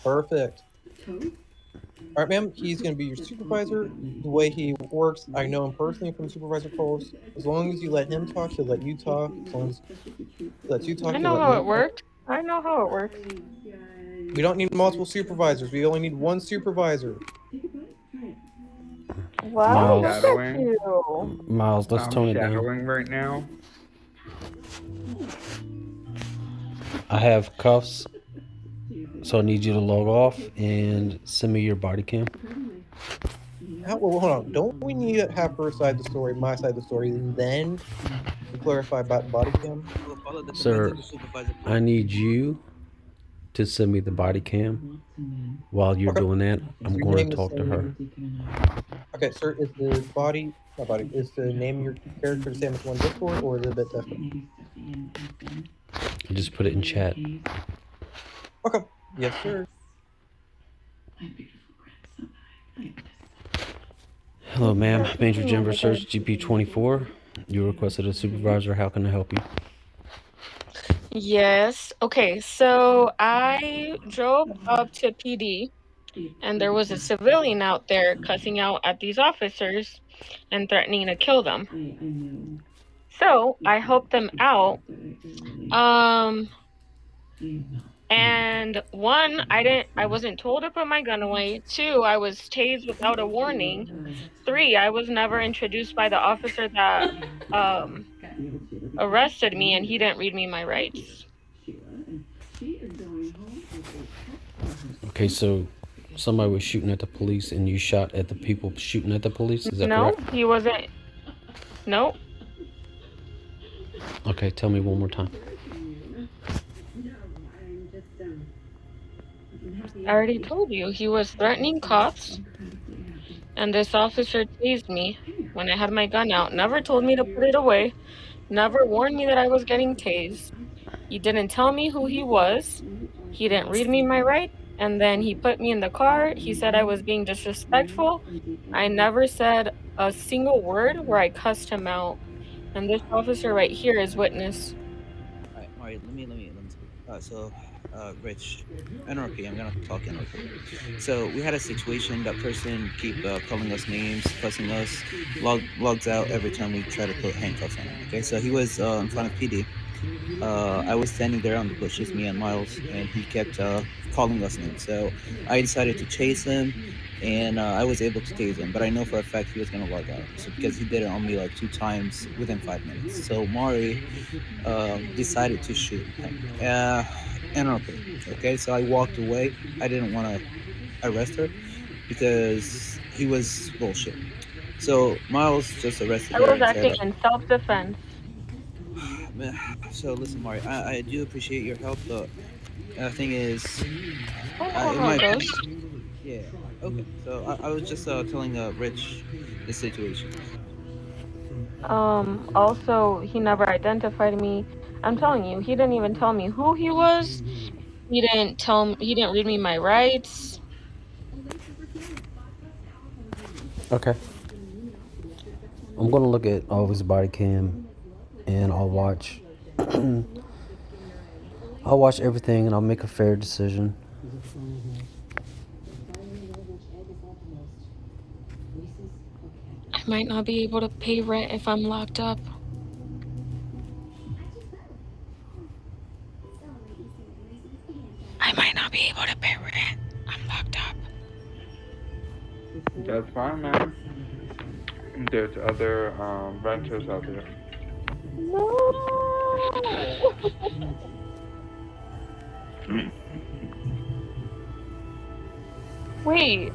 Perfect. All right, ma'am. He's going to be your supervisor. The way he works, I know him personally from supervisor calls. As long as you let him talk, he'll let you talk. As long as he lets you I talk, he'll know let how you it talk. works. I know how it works. We don't need multiple supervisors. We only need one supervisor. Wow, Miles, look at Shadowing. you. Miles, let's I'm tone it down. shadowing right now. I have cuffs, so I need you to log off and send me your body cam. Well, hold on. Don't we need to have her side of the story, my side of the story, and then we clarify about body cam? We'll follow the commands Sir, of the supervisor. I need you to send me the body cam. While you're Okay. doing that, I'm Your going name to is talk to her. Okay, sir. Is the body not body? Is the name of your character the same as one Discord, or is it a bit different? Just put it in chat. Okay. Yes, sir. Hello, ma'am. Major Oh Jim my Research, God. GP24. You requested a supervisor. How can I help you? Yes. Okay, so I drove up to PD and there was a civilian out there cussing out at these officers and threatening to kill them. So I helped them out. And one, I wasn't told to put my gun away. Two, I was tased without a warning. Three, I was never introduced by the officer that arrested me, and he didn't read me my rights. Okay, so somebody was shooting at the police and you shot at the people shooting at the police. Is that No, correct? he wasn't. No. Okay, tell me one more time. I already told you. He was threatening cops, and this officer tased me when I had my gun out. Never told me to put it away. Never warned me that I was getting tased. He didn't tell me who he was. He didn't read me my rights. And then he put me in the car. He said I was being disrespectful. I never said a single word where I cussed him out. And this officer right here is witness. All right, Mario, let me speak. Rich, NRP, I'm gonna talk NRP. So we had a situation. That person keep calling us names, cussing us, logs out every time we try to put handcuffs on him. Okay, so he was in front of PD. I was standing there on the bushes, me and Miles, and he kept calling us names. So I decided to chase him, and I was able to tase him. But I know for a fact he was gonna log out. So because he did it on me like 2 times within 5 minutes. So Mari decided to shoot him. NRP. Okay, so I walked away. I didn't want to arrest her because he was bullshit. So Miles just arrested I her was and said, acting in self-defense. so listen, Mari, I do appreciate your help, but the thing is, I know in how my it goes. opinion, yeah, okay. So I was just telling Rich the situation. Also, he never identified me. I'm telling you, he didn't even tell me who he was. He didn't read me my rights. Okay. I'm gonna look at all his body cam and I'll watch everything and I'll make a fair decision. I might not be able to pay rent if I'm locked up. I might not be able to pay rent. I'm locked up. That's fine, man. There's other renters out there. No. Wait.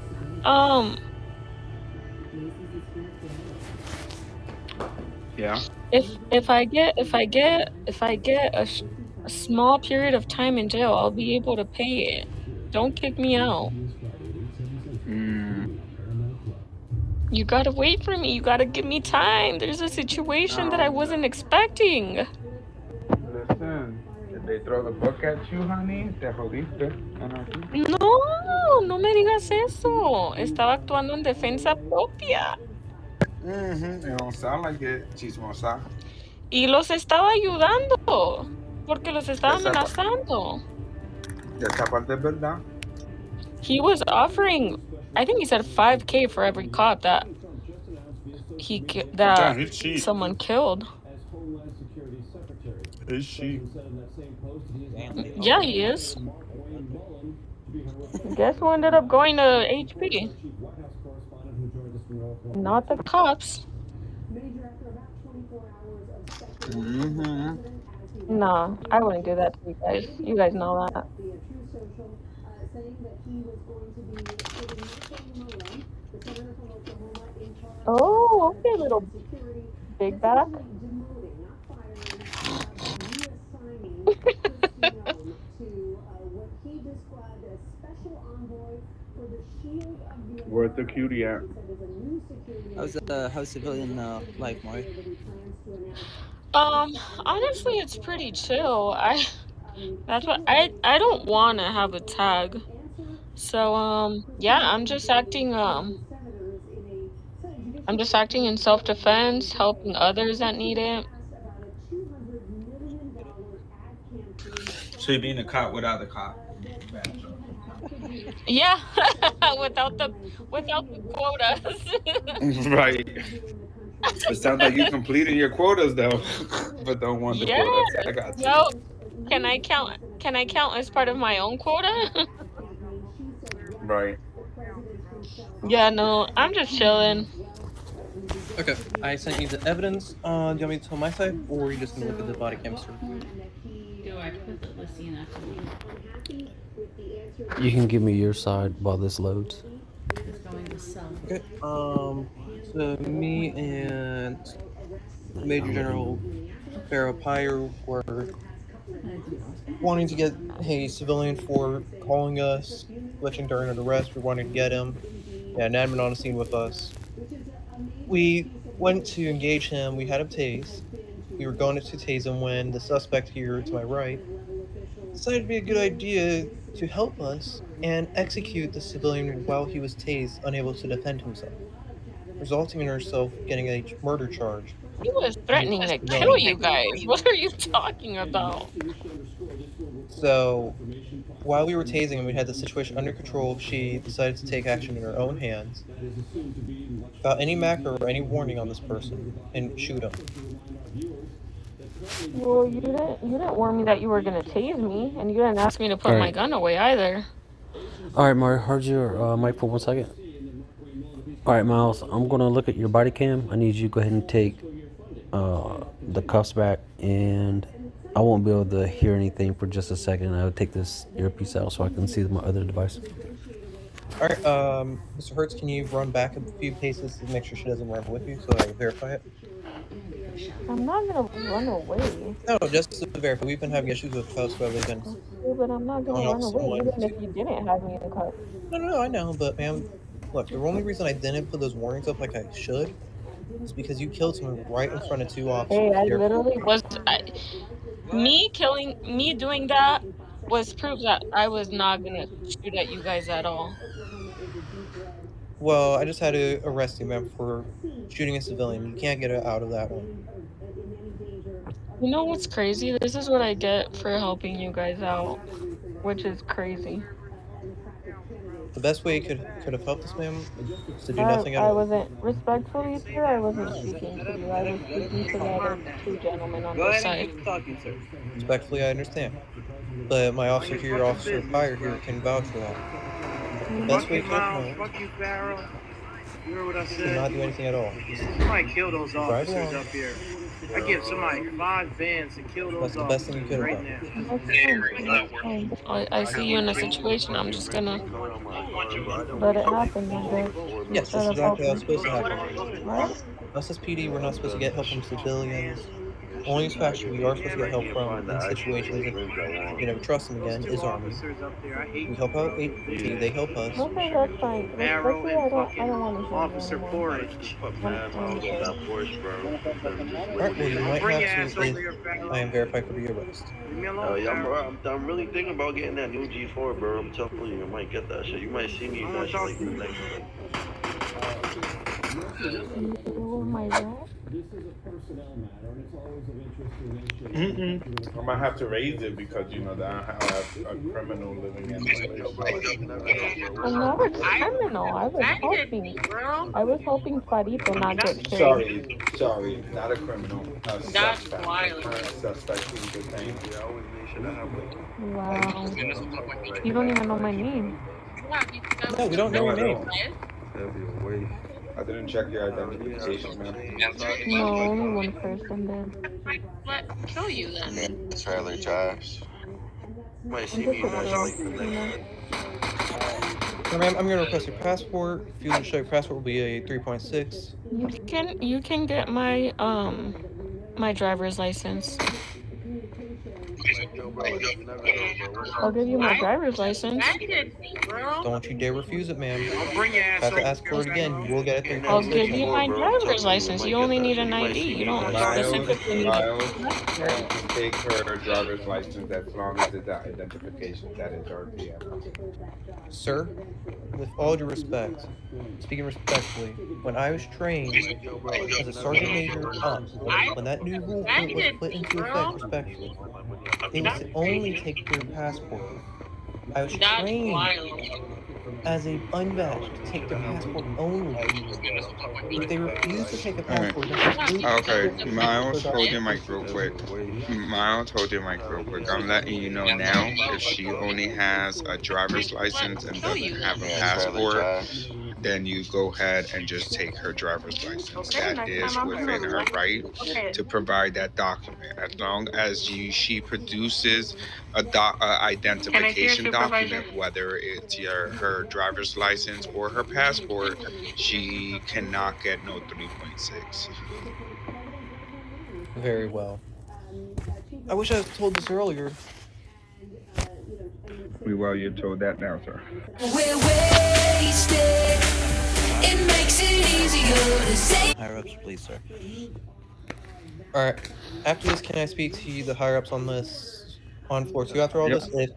Yeah. If I get a small period of time in jail, I'll be able to pay it. Don't kick me out. You gotta wait for me. You gotta give me time. There's a situation that I wasn't expecting. Listen, if they throw the book at you, honey, te jodiste. No me digas eso. Estaba actuando en defensa propia. It don't sound like it, chismosa. Y los estaba ayudando. Porque los estaba amenazando. Esa parte es verdad. He was offering, I think he said 5K for every cop that Damn, he's cheap. someone killed. He's cheap. Damn, Yeah, he is. Guess who ended up going to HP? Not the cops. Mm-hmm. Nah, I wouldn't do that to you guys. You guys know that. Oh, okay, little big back. Where's the cutie at? How's civilian life, Maury? Honestly, it's pretty chill. That's what I don't want to have a tag. So, yeah, I'm just acting in self-defense, helping others that need it. So you're being a cop without the cop. Yeah, without the quotas. Right. It sounds like you completing your quotas though, but don't want the Yeah. quotas. I got you. Well, can I count as part of my own quota? Right. Yeah, no, I'm just chilling. Okay, I sent you the evidence. Do you want me to tell my side, or are you just gonna look at the body cam, sir? You can give me your side while this loads. Okay. So me and Major General Pharaoh Pyre were wanting to get a civilian for calling us, glitching during an arrest. We wanted to get him. Yeah, an admin on the scene with us. We went to engage him. We had him tased. We were going to tase him when the suspect here to my right decided it'd be a good idea to help us and execute the civilian while he was tased, unable to defend himself, resulting in herself getting a murder charge. He was threatening to kill you guys. What are you talking about? So, while we were tasing him, we had the situation under control. She decided to take action in her own hands, without any macro or any warning on this person, and shoot him. Well, you didn't warn me that you were gonna tase me, and you didn't ask me to put my Alright. gun away either. Alright, Mario, hold your mic for 1 second. Alright, Miles, I'm gonna look at your body cam. I need you to go ahead and take the cuffs back, and I won't be able to hear anything for just a second. I'll take this earpiece out so I can see my other device. Alright, Mr. Hertz, can you run back a few paces to make sure she doesn't run with you so I can verify it? I'm not gonna run away. No, just to verify. We've been having issues with cuffs where they've been. Yeah, but I'm not gonna Oh, run away someone- even if you didn't have me in the cup. No, I know, but ma'am, look, the only reason I didn't put those warnings up like I should is because you killed someone right in front of two officers. Hey, I You're- literally was. Me doing that was proof that I was not gonna shoot at you guys at all. Well, I just had to arrest you, ma'am, for shooting a civilian. You can't get out of that one. You know what's crazy? This is what I get for helping you guys out, which is crazy. The best way you could have helped us, ma'am, is to do nothing at I all. wasn't respectfully, sir. I wasn't speaking to you. I was speaking to the other two gentlemen on Go the ahead side. and keep talking, sir. Respectfully, I understand. But my officer here, Officer Pyre here, can vouch for that. The best way you can help Fuck you, Pharaoh. You heard what I is to said? not do anything at all. Just Somebody kill those drive officers along. up here. I give somebody 5 vans to kill That's those the best thing you officers could right have done. now. That's fine. I see you in a situation. I'm just gonna let it happen, I guess. Yes, that's exactly how it's supposed to happen. Right? Us as PD, we're not supposed to get help from civilians. Only faction we are supposed to get help from in situations if you never trust them again is Army. Officers up there, I hate We help out HP, they help us. Okay, that's fine. Pharaoh Respectfully, and I fucking don't want to hear Officer you anymore. Porridge. Alright, well, you might Bring your ass have over to here, if Pharaoh. I am verified for the arrest. Leave me alone, Pharaoh. I'm really thinking about getting that new G4, bro. I'm telling you, I might get that shit. You might see me I wanna that talk like to the you. next Oh my god. I might have to raise it because you know that I have a criminal living in my Yo, place. bro, you never know, bro. I'm What's not up, a boy? criminal. I was helping Clarito not get killed. Sorry, not a criminal, a That's suspect. wild. A suspect who's detained. Yeah, I always make sure that happen. Wow. Like, You don't even know my name. No, we don't know No, your I name. don't. that'd be a waste. I didn't check your We have some identification, man. shades. No, only one person did. Trailer trash. Might I'm see just me a in that girl, street the you next know. day. Sir, ma'am, I'm going to request your passport. Fuel to show your passport will be a 3.6. You can get my driver's license. Yo, bro, you never know, bro. What's I'll up, give you boy? my driver's license. Don't you dare refuse it, ma'am. I'll bring your If I ass have to over ask here, for it again, you will get a Getting I'll that give 3.6 you G4, my on. bro. I'm driver's telling you, you license. might You get only that. need an You might ID. see You me in don't that street. specifically need a Miles, passport. you can take her driver's license as long as it's that identification. That is RPM. Sir, with all due respect, speaking respectfully, when I was trained Yo, bro, as you a never sergeant know, major bro. up, when that new rule point was put into effect, respectfully, it was to only take your passport. I was trained as a unbatched to take their passport only. If they refuse to take a All right. passport, then completely Okay, disregard Miles, their hold your mic real That'd be quick. a waste. Miles, hold your mic real quick. I'm letting you know now if she only has a driver's license and doesn't have a passport, then you go ahead and just take her driver's license. That is within her right to provide that document. As long as she produces a identification document, whether it's her driver's license or her passport, she cannot get no 3.6. Very well. I wish I was told this earlier. Well, you're told that now, sir. We're wasted. It makes it easier to say. Higher ups, please, sir. All right. After this, can I speak to the higher ups on this on floor two? After all Yep. this, if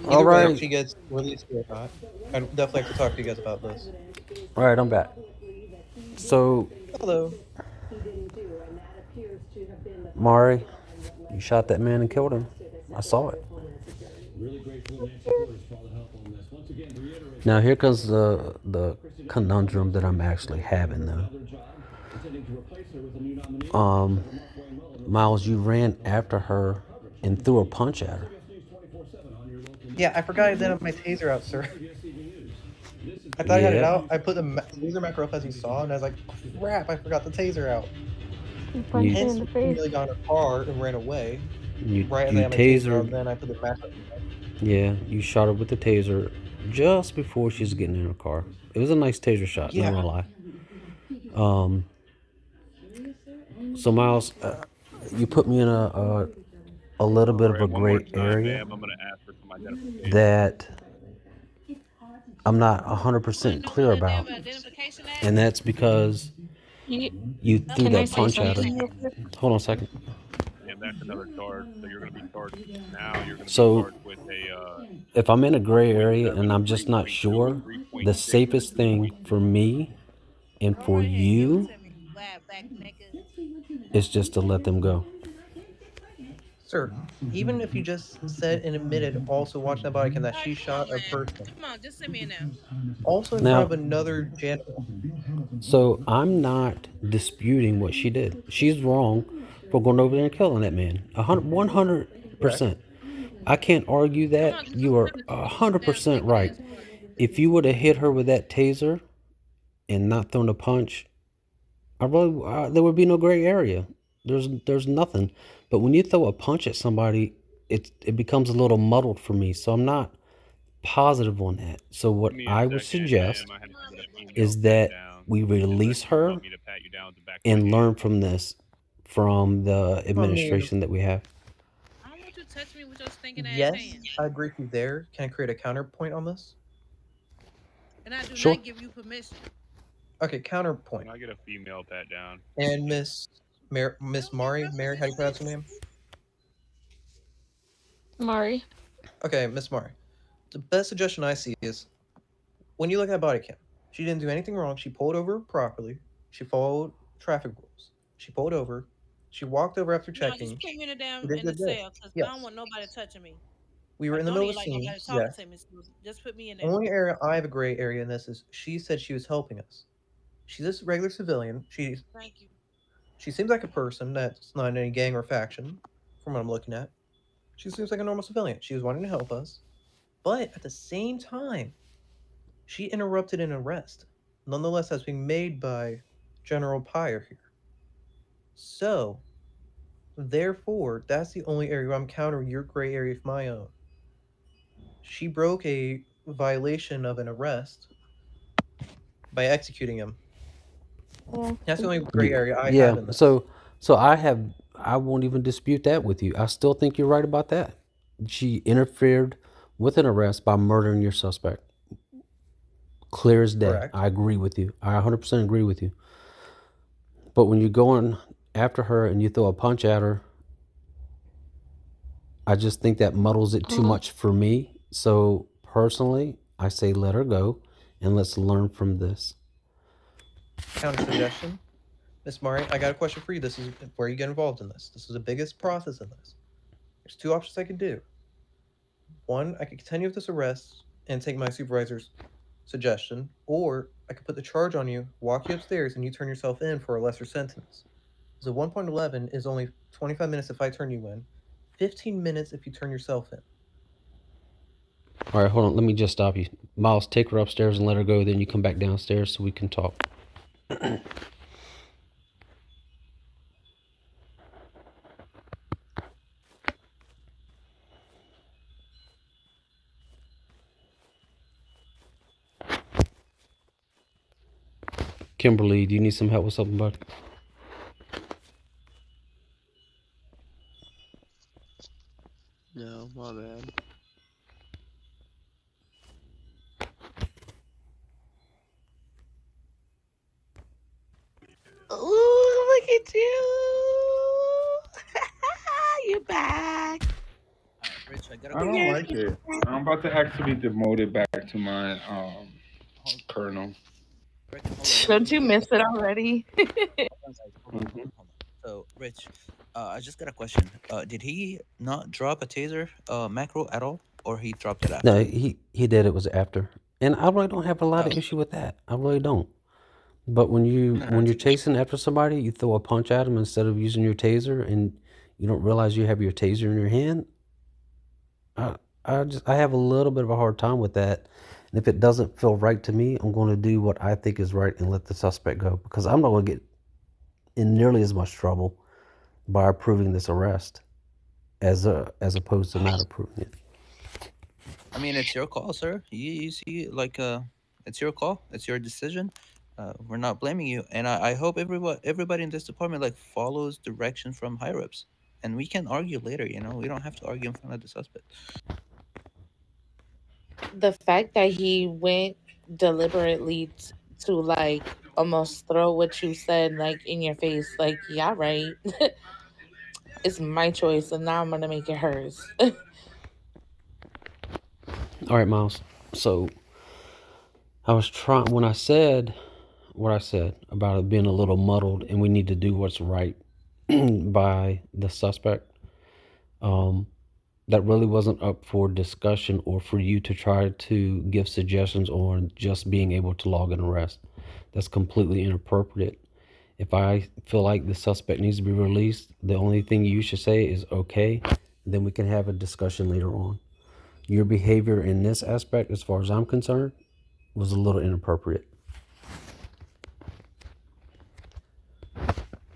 All either way right. she gets released or not, I'd definitely like to talk to you guys about this. All right, I'm back. So, Hello. Mari, you shot that man and killed him. I saw it. Now here comes the conundrum that I'm actually having though. Miles, you ran after her and threw a punch at her. Yeah, I forgot I didn't have my taser out, sir. I thought I had it Yeah. out. I put the taser macro up as you saw, and I was like, crap, I forgot the taser out. He punched me Hence, in the we face. immediately got in a car and ran away. You Right as I you had my taser out, tasered. then I put the macro. Yeah, you shot her with the taser just before she was getting in her car. It was a nice taser shot, Yeah. not gonna lie. So Miles, you put me in a little bit of a gray area that I'm not 100% clear about, and that's because You, you threw can I that say punch at her. something real quick? Hold on a second. So if I'm in a gray area and I'm just not sure, the safest thing for me and for you is just to let them go. Sir, even if you just said and admitted also watching that body cam that she shot a person. Also in Now- front of another janitor. So I'm not disputing what she did. She's wrong for going over there and killing that man. 100%. I can't argue that. You are 100% right. If you would have hit her with that taser and not thrown a punch, there would be no gray area. There's nothing. But when you throw a punch at somebody, it becomes a little muddled for me. So I'm not positive on that. So what I would suggest is that we release her and learn from this, from the administration that we have. Yes, I agree with you there. Can I create a counterpoint on this? Sure. Okay, counterpoint. Can I get a female pat down? And Miss Mary, how do you pronounce your name? Mari. Okay, Miss Mari. The best suggestion I see is when you look at body cam, She didn't do anything wrong. She pulled over properly. She followed traffic rules. She pulled over. She walked over after No, checking. just put me in the She damn did in the this. cell because I don't Yes. want nobody touching me. We were I in the don't middle of even a like scene. nobody talking Yes. to me. So just put me in there. Only area I have a gray area in this is she said she was helping us. She's a regular civilian. Thank you. She seems like a person that's not in any gang or faction, from what I'm looking at. She seems like a normal civilian. She was wanting to help us, but at the same time, she interrupted an arrest, nonetheless, that's being made by General Pyre here. So, therefore, that's the only area where I'm countering your gray area of my own. She broke a violation of an arrest by executing him. That's the only gray area I Yeah. have in this. So I won't even dispute that with you. I still think you're right about that. She interfered with an arrest by murdering your suspect. Clear as day. Correct. I agree with you. I 100% agree with you. But when you're going after her and you throw a punch at her, I just think that muddles it too much for me. So personally, I say let her go and let's learn from this. Counter suggestion. Miss Mari, I got a question for you. This is where you get involved in this. This is the biggest process in this. There's two options I could do. One, I could continue with this arrest and take my supervisor's suggestion, or I could put the charge on you, walk you upstairs, and you turn yourself in for a lesser sentence. So 1.11 is only 25 minutes if I turn you in, 15 minutes if you turn yourself in. All right, hold on. Let me just stop you. Miles, take her upstairs and let her go. Then you come back downstairs so we can talk. Kimberly, do you need some help with something, bud? No, my bad. Ooh, look at you. You back. Rich, I got I don't like it. I'm about to actually be demoted back to my colonel. Don't you miss it already? Hold on. So, Rich, I just got a question. Did he not drop a taser macro at all, or he dropped it after? No, he did. It was after, and I really don't have a lot of issue with that. I really don't. But when you're chasing after somebody, you throw a punch at them instead of using your taser, and you don't realize you have your taser in your hand. I have a little bit of a hard time with that. And if it doesn't feel right to me, I'm going to do what I think is right and let the suspect go because I'm not going to get in nearly as much trouble by approving this arrest as opposed to not approving it. I mean, it's your call, sir. You see, like, it's your call. It's your decision. We're not blaming you, and I hope everybody in this department like follows direction from higher ups, and we can argue later. You know, we don't have to argue in front of the suspect. The fact that he went deliberately to like almost throw what you said like in your face, like, yeah, right. It's my choice, and now I'm gonna make it hers. All right, Miles. So I was trying when I said what I said about it being a little muddled and we need to do what's right by the suspect. That really wasn't up for discussion or for you to try to give suggestions on just being able to log an arrest. That's completely inappropriate. If I feel like the suspect needs to be released, the only thing you should say is okay, then we can have a discussion later on. Your behavior in this aspect, as far as I'm concerned, was a little inappropriate.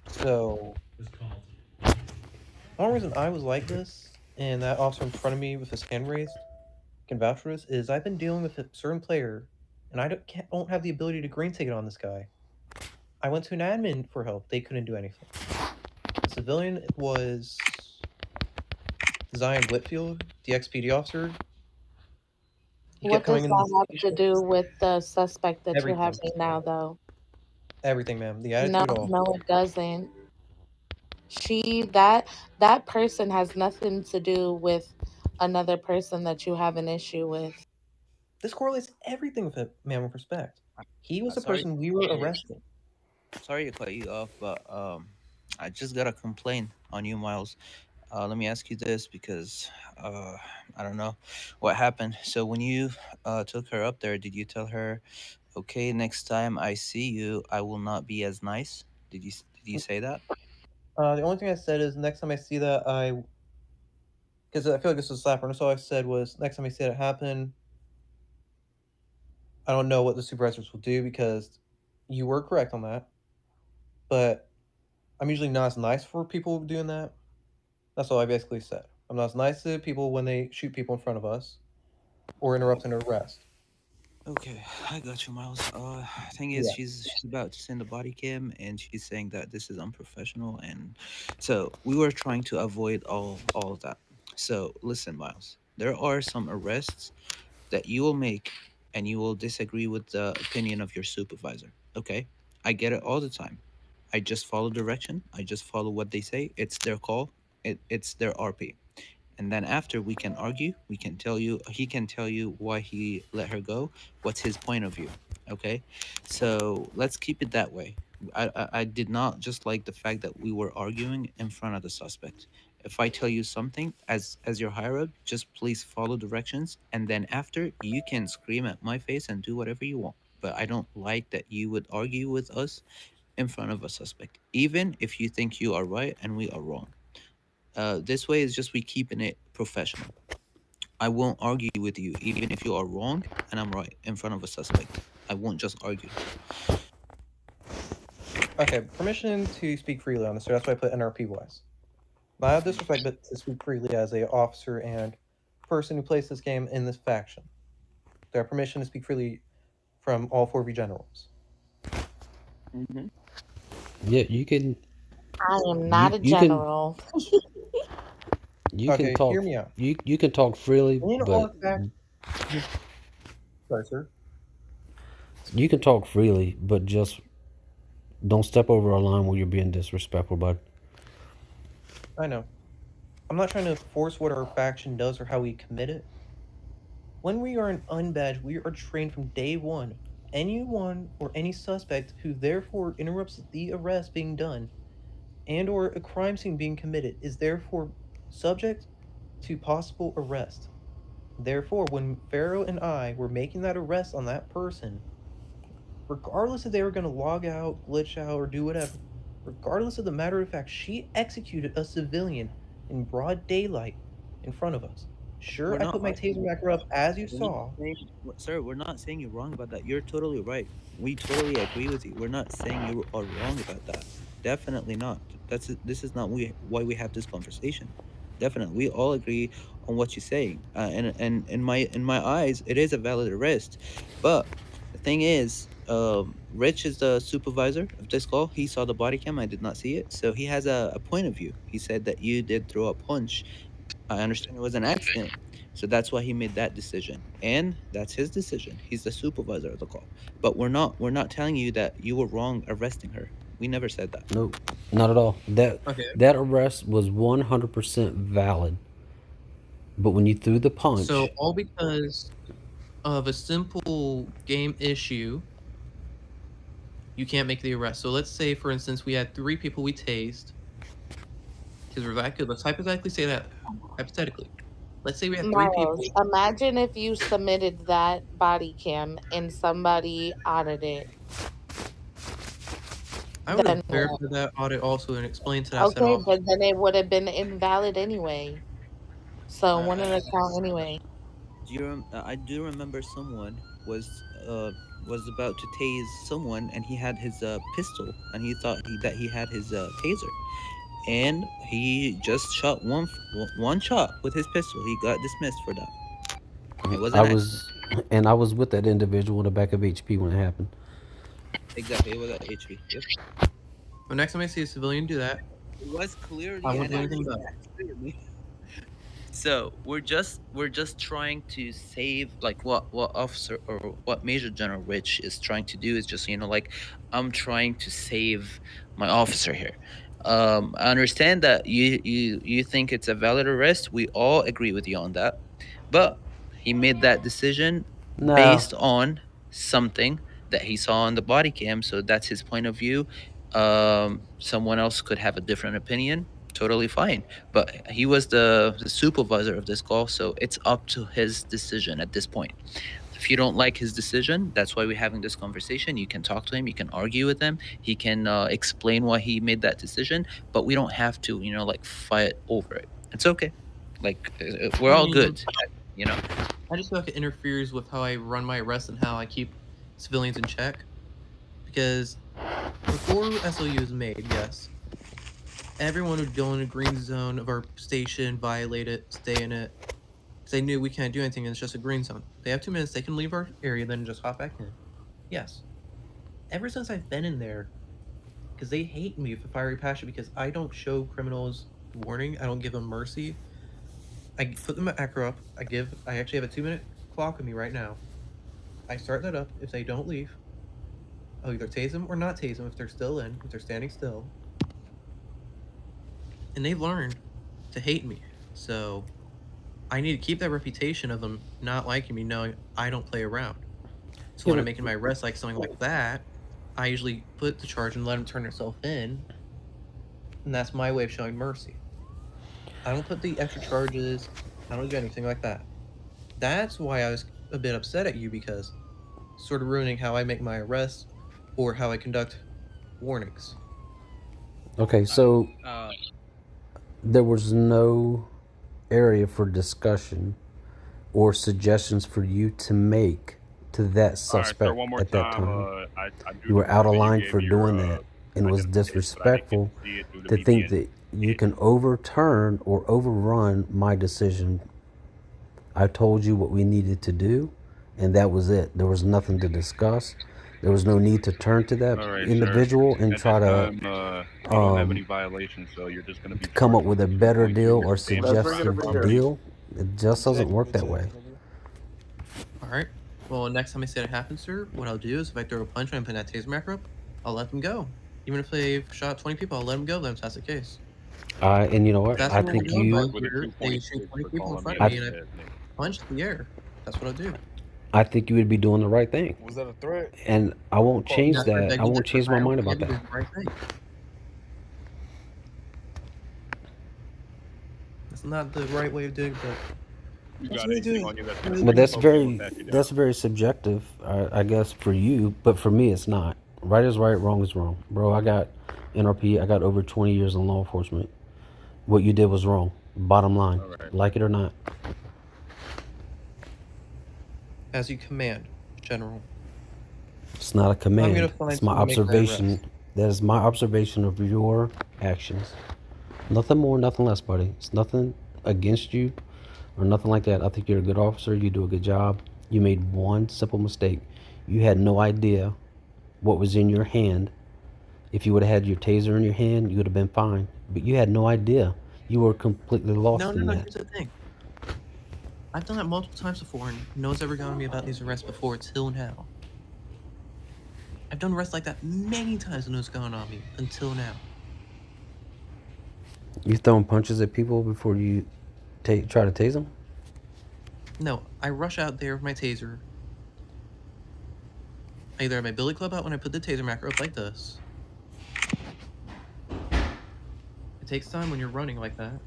So, one reason I was like this, and that officer in front of me with his hand raised can vouch for this, is I've been dealing with a certain player, and I don't have the ability to green ticket on this guy. I went to an admin for help. They couldn't do anything. The civilian was Zion Whitfield, the XPD officer. What does that have to do with the suspect that you have right now, though? Everything, ma'am. The No, attitude. no, it doesn't. That person has nothing to do with another person that you have an issue with. This correlates everything with a man with respect. He was the Sorry, person we were arresting. sorry to cut you off, but I just got a complaint on you, Miles. Let me ask you this because I don't know what happened. So when you took her up there, did you tell her, okay, next time I see you, I will not be as nice? Did you say that? The only thing I said is next time I see that, because I feel like this was a slapper, and so all I said was next time I see that happen, I don't know what the supervisors will do because you were correct on that. But I'm usually not as nice for people doing that. That's all I basically said. I'm not as nice to people when they shoot people in front of us or interrupt an arrest. Okay, I got you, Miles. Thing is, Yeah. she's about to send a body cam, and she's saying that this is unprofessional, and so we were trying to avoid all of that. So listen, Miles, there are some arrests that you will make, and you will disagree with the opinion of your supervisor. Okay, I get it all the time. I just follow direction. I just follow what they say. It's their call. It's their RP. And then after we can argue, we can tell you, he can tell you why he let her go, what's his point of view. Okay, so let's keep it that way. I did not just like the fact that we were arguing in front of the suspect. If I tell you something as your higher up, just please follow directions, and then after you can scream at my face and do whatever you want. But I don't like that you would argue with us in front of a suspect, even if you think you are right and we are wrong. This way is just we keeping it professional. I won't argue with you, even if you are wrong and I'm right in front of a suspect. I won't just argue. Okay, permission to speak freely on this, so that's why I put NRP wise. Not out of disrespect, but to speak freely as a officer and person who plays this game in this faction. There are permission to speak freely from all 4V generals. Mm-hmm. Yeah, you can. I am not a You can. general. You Okay, can talk. hear me out. You can talk freely, In all but fact, sorry, sir. you can talk freely, but just don't step over a line where you're being disrespectful, bud. I know. I'm not trying to force what our faction does or how we commit it. When we are an unbadged, we are trained from day one. Anyone or any suspect who therefore interrupts the arrest being done and or a crime scene being committed is therefore subject to possible arrest. Therefore, when Pharaoh and I were making that arrest on that person, regardless if they were going to log out, glitch out, or do whatever, regardless of the matter of fact, she executed a civilian in broad daylight in front of us. Sure, We're I not put my arguing. taser backer up as you We're not saw. Sir, we're not saying you're wrong about that. You're totally right. We totally agree with you. We're not saying you are wrong about that. Definitely not. This is not why we have this conversation. Definitely, we all agree on what you're saying. And in my eyes, it is a valid arrest. But the thing is, Rich is the supervisor of this call. He saw the body cam. I did not see it, so he has a point of view. He said that you did throw a punch. I understand it was an accident. So that's why he made that decision. And that's his decision. He's the supervisor of the call. But we're not telling you that you were wrong arresting her. We never said that. No, not at all. Okay. That arrest was 100% valid. But when you threw the punch, So all because of a simple game issue, you can't make the arrest. So let's say, for instance, we had 3 people we tased. Because we're that good. Let's hypothetically say that. Hypothetically. Let's say we had 3 people. Miles, imagine if you submitted that body cam and somebody audited it. I would Then have what? verified that audit also and explained to that said Okay, officer. but then it would have been invalid anyway. So it wouldn't count anyway. I do remember someone was about to tase someone, and he had his pistol, and he thought that he had his taser, and he just shot one shot with his pistol. He got dismissed for that. It was an I was with that individual in the back of HP when it happened. Exactly, it was at HP. Yep. The next time I see a civilian do that, It was clearly I won't an do anything accident. about it. Clearly. So we're just trying to save, like, what officer or what Major General Rich is trying to do is just, like, I'm trying to save my officer here. I understand that you think it's a valid arrest. We all agree with you on that, but he made that decision No. based on something that he saw on the body cam. So that's his point of view. Someone else could have a different opinion. Totally fine. But he was the supervisor of this call, so it's up to his decision at this point. If you don't like his decision, that's why we're having this conversation. You can talk to him, you can argue with him, he can explain why he made that decision, but we don't have to, like, fight over it. It's okay. Like, we're all good, you know? I just feel like it interferes with how I run my arrests and how I keep civilians in check. Because before SOU was made, yes, everyone would go in a green zone of our station, violate it, stay in it. Because they knew we can't do anything and it's just a green zone. They have 2 minutes, they can leave our area, then just hop back in. Yes. Ever since I've been in there, because they hate me for fiery passion because I don't show criminals warning, I don't give them mercy. I put them at ACRO up. I actually have a 2-minute clock on me right now. I start that up. If they don't leave, I'll either tase them or not tase them if they're still in, if they're standing still. And they've learned to hate me. So I need to keep that reputation of them not liking me, knowing I don't play around. So when I'm making my arrest like something like that, I usually put the charge and let them turn themselves in. And that's my way of showing mercy. I don't put the extra charges. I don't do anything like that. That's why I was a bit upset at you, because sort of ruining how I make my arrests or how I conduct warnings. Okay, so there was no area for discussion or suggestions for you to make to that suspect at that time. You were out of line for doing that, and it was disrespectful to think that you can overturn or overrun my decision. I told you what we needed to do, and that was it. There was nothing to discuss. There was no need to turn to that individual and try to you don't have any violations, so you're just going to be come up with a better deal or suggestive deal. It just doesn't work that way. Alright. Well, next time I see it happen, sir, what I'll do is if I throw a punch and put that taser marker up, I'll let them go. Even if they've shot 20 people, I'll let them go then if that's the case. And you know what? That's I what think I'm doing you. right here. They shoot 20 people in front of me and I punch the air. That's what I'll do. I think you would be doing the right thing. Was that a threat? And I won't change Yeah, that. I won't change my mind about that. Right thing. That's not the right way of doing it, but But that's very subjective, I guess, for you. But for me, it's not. Right is right, wrong is wrong. Bro, I got NRP. I got over 20 years in law enforcement. What you did was wrong. Bottom line. Like it or not. as you command, General. It's not a command. It's my someone to make my observation. arrest. That is my observation of your actions. Nothing more, nothing less, buddy. It's nothing against you or nothing like that. I think you're a good officer. You do a good job. You made one simple mistake. You had no idea what was in your hand. If you would have had your taser in your hand, you would have been fine. But you had no idea. You were completely lost No, in that. here's the thing. I've done that multiple times before, and no one's ever gone to me about these arrests before till now. I've done arrests like that many times, and no one's gone on me until now. You throwing punches at people before you try to tase them? No, I rush out there with my taser. I either have my billy club out when I put the taser marker up like this. It takes time when you're running like that.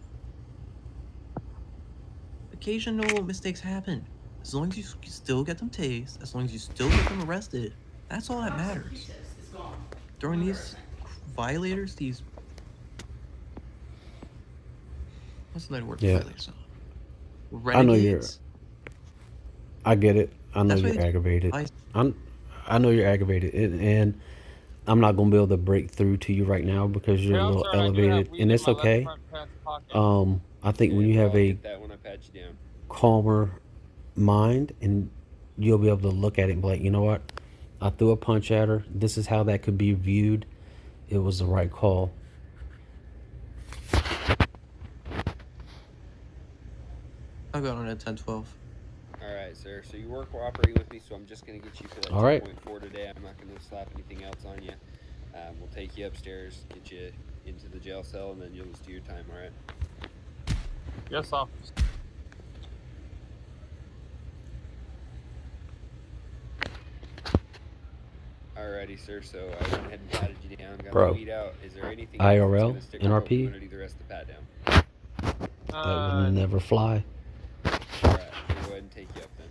Occasional mistakes happen. As long as you still get them tased, as long as you still get them arrested, that's all that matters. Throwing these violators, these... What's the word for Yeah. violators? I know you're. Renegades? I get it. I know That's why you're they- aggravated. I- I know you're aggravated, and I'm not gonna be able to break through to you right now because you're a little elevated, and it's okay. I think when you have a calmer mind, and you'll be able to look at it and be like, you know what, I threw a punch at her. This is how that could be viewed. It was the right call. I'll go on at 10-12. Alright, sir. So you were cooperating with me, so I'm just going to get you for that All right. 2.4 today. I'm not going to slap anything else on you. We'll take you upstairs, get you into the jail cell, and then you'll just do your time, alright? Yes, officer. Alrighty, sir. So I went ahead and patted you down, got Bro. the weed out. Is there anything else that's IRL, gonna stick around NRP? or do the rest of the pat down? That would never fly. Alright, we'll go ahead and take you up then.